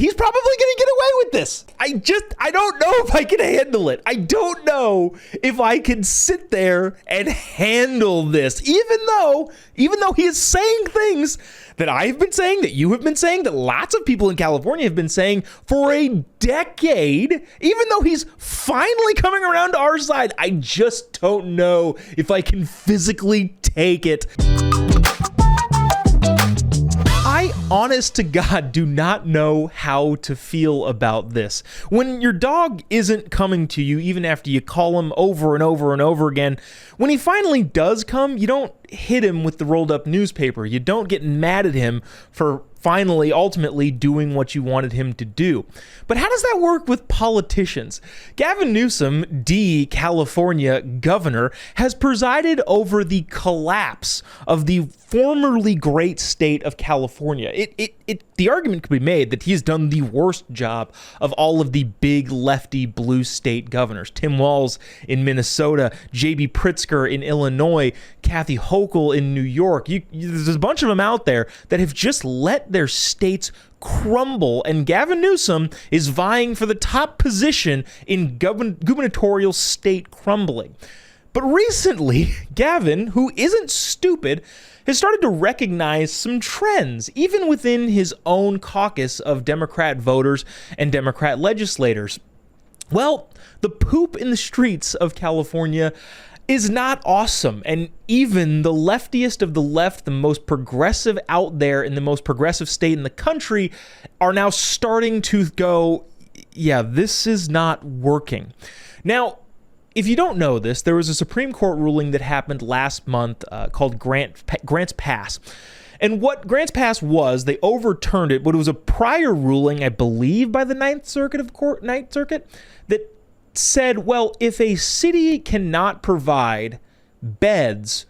he's probably going to get away with this. I don't know if I can handle it. I don't know if I can sit there and handle this, even though he is saying things that I've been saying, that you have been saying, that lots of people in California have been saying for a decade. Even though he's finally coming around to our side, I just don't know if I can physically take it. I, honest to God, do not know how to feel about this. When your dog isn't coming to you, even after you call him over and over and over again, when he finally does come, you don't hit him with the rolled up newspaper. You don't get mad at him for finally, ultimately doing what you wanted him to do. But how does that work with politicians? Gavin Newsom, California governor, has presided over the collapse of the formerly great state of California. The argument could be made that he's done the worst job of all of the big lefty blue state governors. Tim Walz in Minnesota, J.B. Pritzker in Illinois, Kathy Hochul in New York. There's a bunch of them out there that have just let their states crumble, and Gavin Newsom is vying for the top position in gubernatorial state crumbling. But recently, Gavin, who isn't stupid, has started to recognize some trends, even within his own caucus of Democrat voters and Democrat legislators. Well, the poop in the streets of California is not awesome, and even the leftiest of the left, the most progressive out there in the most progressive state in the country, are now starting to go, yeah, this is not working. Now, if you don't know this, there was a Supreme Court ruling that happened last month called Grants Pass. And what Grants Pass was, they overturned it, but it was a prior ruling, I believe, by the Ninth Circuit, that said, well, if a city cannot provide beds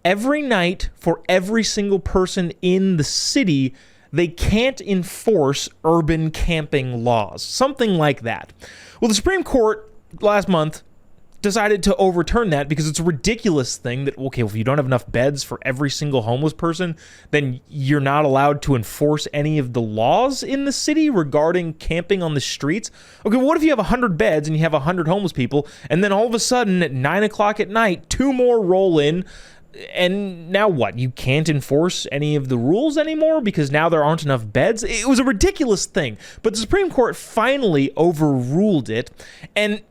every night for every single person in the city, they can't enforce urban camping laws. Something like that. Well, the Supreme Court last month decided to overturn that because it's a ridiculous thing that, okay, well, if you don't have enough beds for every single homeless person, then you're not allowed to enforce any of the laws in the city regarding camping on the streets. Okay, well, what if you have 100 beds and you have 100 homeless people, and then all of a sudden at 9 o'clock at night, 2 more roll in, and now what? You can't enforce any of the rules anymore because now there aren't enough beds? It was a ridiculous thing, but the Supreme Court finally overruled it, and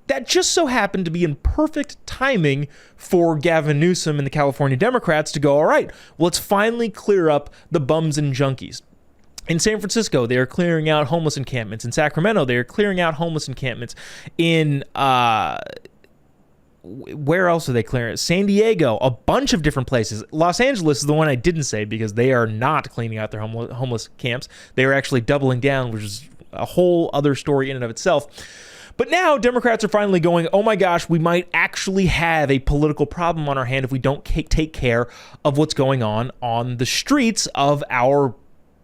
that just so happened to be in perfect timing for Gavin Newsom and the California Democrats to go, all right, well, let's finally clear up the bums and junkies. In San Francisco, they are clearing out homeless encampments. In Sacramento, they are clearing out homeless encampments. In, where else are they clearing? San Diego, a bunch of different places. Los Angeles is the one I didn't say because they are not cleaning out their homeless camps. They are actually doubling down, which is a whole other story in and of itself. But now Democrats are finally going, oh my gosh, we might actually have a political problem on our hand if we don't take care of what's going on the streets of our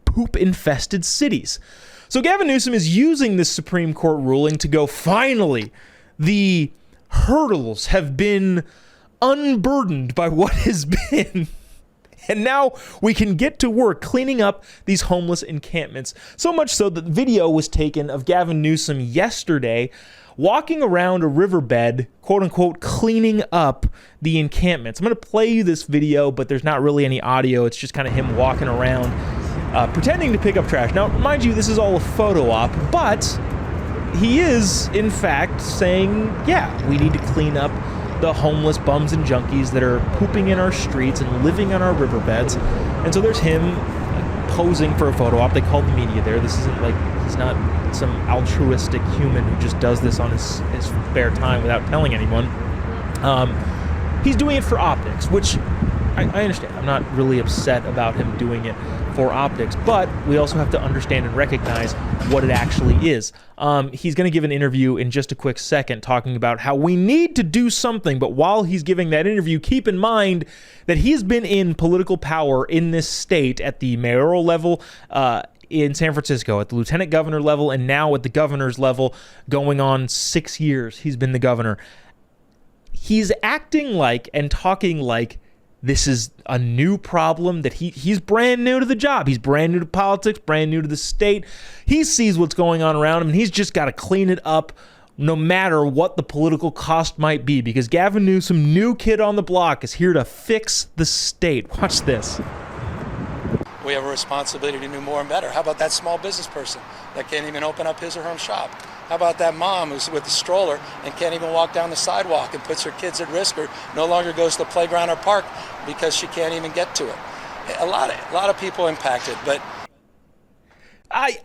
poop-infested cities. So Gavin Newsom is using this Supreme Court ruling to go, finally, the hurdles have been unburdened by what has been. And now we can get to work cleaning up these homeless encampments. So much so that video was taken of Gavin Newsom yesterday walking around a riverbed, quote unquote, cleaning up the encampments. I'm going to play you this video, but there's not really any audio. It's just kind of him walking around, pretending to pick up trash. Now, mind you, this is all a photo op, but he is, in fact, saying, yeah, we need to clean up the homeless bums and junkies that are pooping in our streets and living on our riverbeds. And so there's him posing for a photo op. They called the media there. This isn't like, he's not some altruistic human who just does this on his spare time without telling anyone. He's doing it for optics, which I understand. I'm not really upset about him doing it for optics, but we also have to understand and recognize what it actually is. He's going to give an interview in just a quick second talking about how we need to do something, but while he's giving that interview, keep in mind that he's been in political power in this state at the mayoral level, in San Francisco, at the lieutenant governor level, and now at the governor's level, going on 6 years he's been the governor. He's acting like and talking like this is a new problem, that he's brand new to the job. He's brand new to politics, brand new to the state. He sees what's going on around him, and he's just got to clean it up no matter what the political cost might be, because Gavin Newsom, new kid on the block, is here to fix the state. Watch this. We have a responsibility to do more and better. How about that small business person that can't even open up his or her own shop? How about that mom who's with a stroller and can't even walk down the sidewalk and puts her kids at risk, or no longer goes to the playground or park because she can't even get to it? A lot of people impacted, but I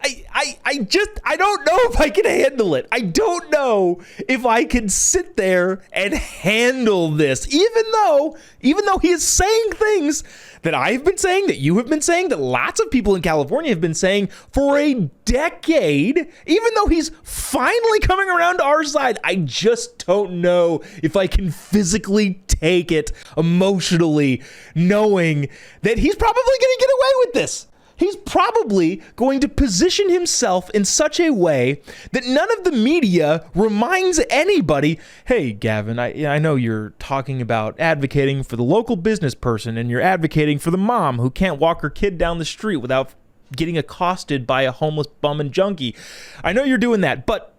don't know if I can handle it. I don't know if I can sit there and handle this, even though he is saying things that I've been saying, that you have been saying, that lots of people in California have been saying for a decade. Even though he's finally coming around to our side, I just don't know if I can physically take it emotionally, knowing that he's probably going to get away with this. He's probably going to position himself in such a way that none of the media reminds anybody, hey, Gavin, I know you're talking about advocating for the local business person, and you're advocating for the mom who can't walk her kid down the street without getting accosted by a homeless bum and junkie. I know you're doing that, but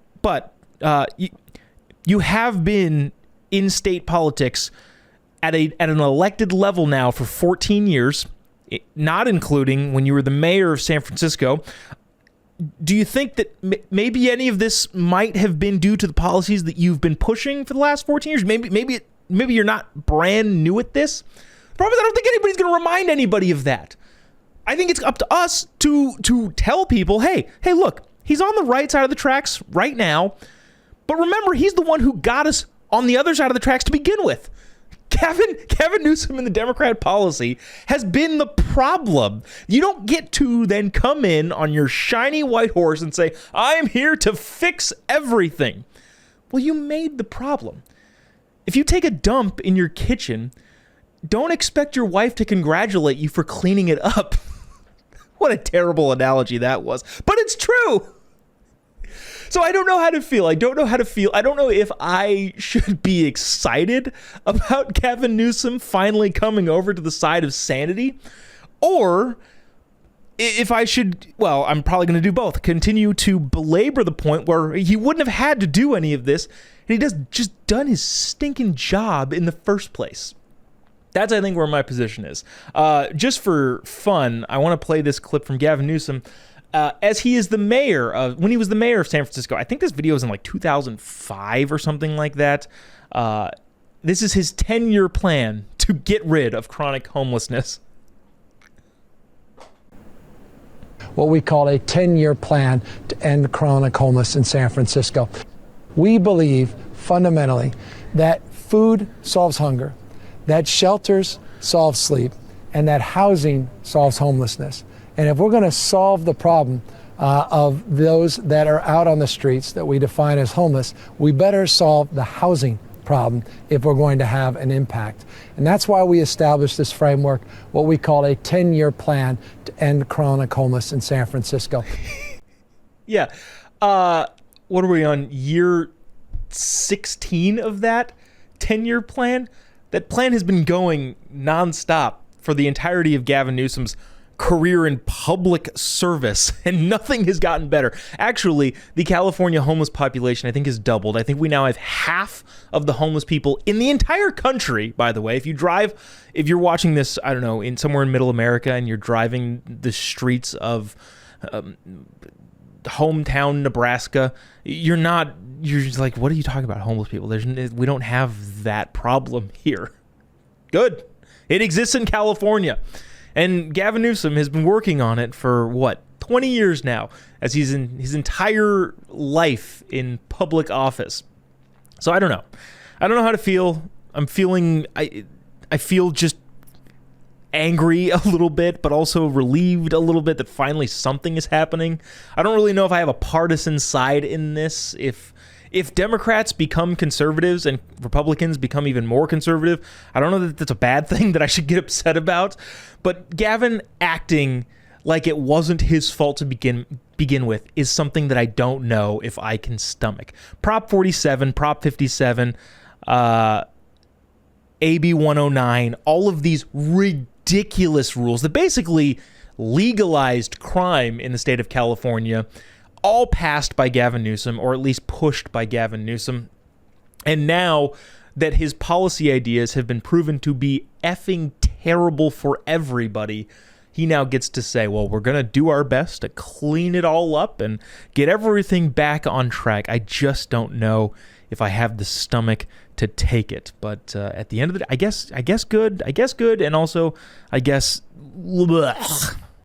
you have been in state politics at an elected level now for 14 years. Not including when you were the mayor of San Francisco. Do you think that maybe any of this might have been due to the policies that you've been pushing for the last 14 years? Maybe you're not brand new at this. Probably, I don't think anybody's going to remind anybody of that. I think it's up to us to tell people, hey, look, he's on the right side of the tracks right now. But remember, he's the one who got us on the other side of the tracks to begin with. Gavin Newsom and the Democrat policy has been the problem. You don't get to then come in on your shiny white horse and say, I'm here to fix everything. Well, you made the problem. If you take a dump in your kitchen, don't expect your wife to congratulate you for cleaning it up. What a terrible analogy that was. But it's true. So I don't know how to feel. I don't know if I should be excited about Gavin Newsom finally coming over to the side of sanity, or if I should, well, I'm probably going to do both. Continue to belabor the point where he wouldn't have had to do any of this, and he just done his stinking job in the first place. That's, I think, where my position is. Just for fun, I want to play this clip from Gavin Newsom. As he is the mayor of, when he was the mayor of San Francisco, I think this video was in like 2005 or something like that. This is his 10-year plan to get rid of chronic homelessness. What we call a 10-year plan to end chronic homelessness in San Francisco. We believe fundamentally that food solves hunger, that shelters solve sleep, and that housing solves homelessness. And if we're going to solve the problem of those that are out on the streets that we define as homeless, we better solve the housing problem if we're going to have an impact. And that's why we established this framework, what we call a 10-year plan to end chronic homelessness in San Francisco. Yeah. What are we on? Year 16 of that 10-year plan? That plan has been going nonstop for the entirety of Gavin Newsom's career in public service, and nothing has gotten better. Actually, the California homeless population, I think, has doubled. I think we now have half of the homeless people in the entire country, by the way. If you're watching this, I don't know, in somewhere in middle America, and you're driving the streets of hometown Nebraska, you're just like, what are you talking about, homeless people? We don't have that problem here. Good. It exists in California. And Gavin Newsom has been working on it for, 20 years now, as he's in his entire life in public office. So I don't know. I don't know how to feel. I feel just angry a little bit, but also relieved a little bit that finally something is happening. I don't really know if I have a partisan side in this. If Democrats become conservatives and Republicans become even more conservative, I don't know that that's a bad thing that I should get upset about. But Gavin acting like it wasn't his fault to begin with is something that I don't know if I can stomach. Prop 47, Prop 57, AB 109, all of these ridiculous rules that basically legalized crime in the state of California, all passed by Gavin Newsom, or at least pushed by Gavin Newsom. And now that his policy ideas have been proven to be effing terrible for everybody, he now gets to say, well, we're going to do our best to clean it all up and get everything back on track. I just don't know if I have the stomach to take it. But at the end of the day, I guess good, and also, I guess, blech.